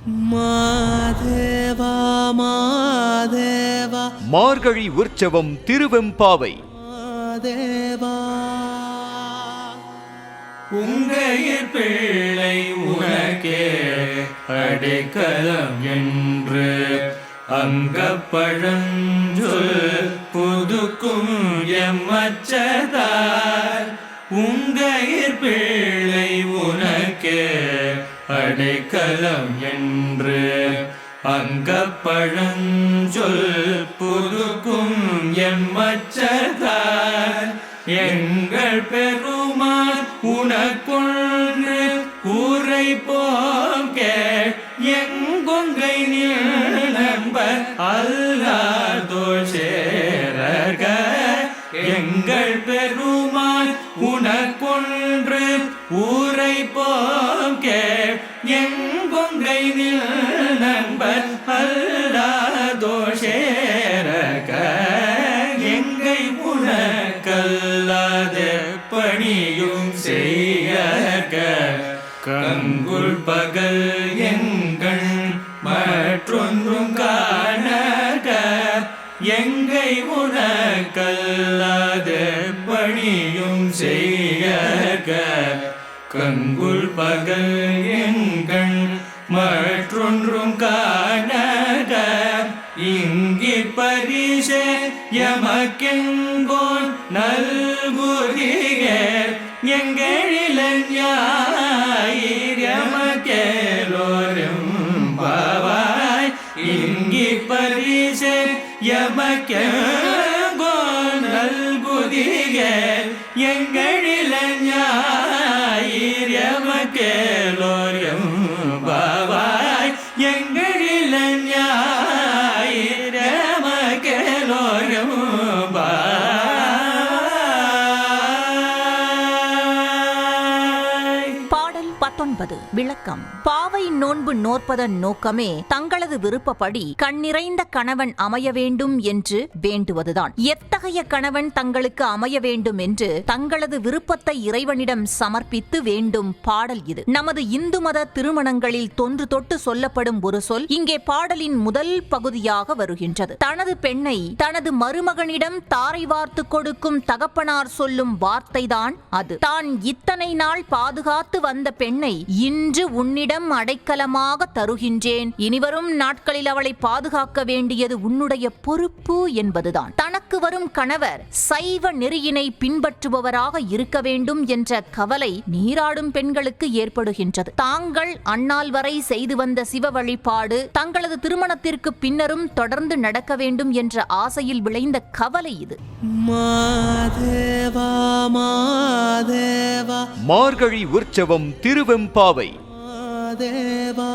மாதேவா மாதேவா மார்கழி உற்சவம் திருவெம்பாவை. மாதேவா உங்கையர் பிள்ளை உனக்கே அடைக்கலம் என்று அங்கப்பழஞ்சொல் புதுக்கும் எம்மச்சதார். உங்கையர் பிள்ளை உனக்கே அடைக்கலம் என்று அங்கப்பழஞ்சொல் புதுக்கும் எம்மச்சதார். எங்கள் பெருமான் உனக்கொன்று ஊரை போங்க எங்கொங்கை நம்ப அல்லாதோர் சேரக. எங்கள் பெருமான் உனக்கொன்று ஊரை போங்க எங்கொங்கை நம்ப அல்லாதோர் சேரக. எங்கை உனக்கல்லாத பணியும் செய்யக. கங்குல் பகல் எங்கள் மற்றொன்றும் காணக. எங்கை உனக்கல்லாத பணியும் செய்யக. கங்குல் பகல் எங்கள் மற்றொன்றும் காணக. இங்கி பரிசே எமக்கெங்கோன் நல்குதிகர் எங்களிலஞாயிர் எமக்கேலோரும் பாவாய். இங்கி பரிசே எமக்கெங்கோன் நல்குதிகர் எங்களிலஞாயிர் எமக்கேலோரும் பாவாய். எங்களிலஞாயிர் எமக்கேலோரும் பாவாய். பாடல் 19. விளக்கம். பாவை நோன்பு நோற்பதன் நோக்கமே தங்களது விருப்பப்படி கண்ணிறைந்த கணவன் அமைய வேண்டும் என்று வேண்டுவதுதான். எத்தகைய கணவன் தங்களுக்கு அமைய வேண்டும் என்று தங்களது விருப்பத்தை இறைவனிடம் சமர்ப்பித்து வேண்டும் பாடல் இது. நமது இந்து மத திருமணங்களில் தொன்று தொட்டு சொல்லப்படும் ஒரு சொல் இங்கே பாடலின் முதல் பகுதியாக வருகின்றது. தனது பெண்ணை தனது மருமகனிடம் தாரை வார்த்து கொடுக்கும் தகப்பனார் சொல்லும் வார்த்தைதான் அது. தான் இத்தனை நாள் பாதுகாத்து வந்த பெண்ணை இன்று உன்னிடம் அடைக்கலமாக தருகின்றேன். இனிவரும் நாட்களில் அவளை பாதுகாக்க வேண்டியது உன்னுடைய பொறுப்பு என்பதுதான். தனக்கு வரும் கணவர் சைவ நெறியினை பின்பற்றுபவராக இருக்க வேண்டும் என்ற கவலை நீராடும் பெண்களுக்கு ஏற்படுகின்றது. தாங்கள் அந்நாள் வரை செய்து வந்த சிவ வழிபாடு தங்களது திருமணத்திற்கு பின்னரும் தொடர்ந்து நடக்க வேண்டும் என்ற ஆசையில் விளைந்த கவலை இது. மாதேவா மாதேவா மார்கழி உற்சவம் திருவெம்பாவை. மாதேவா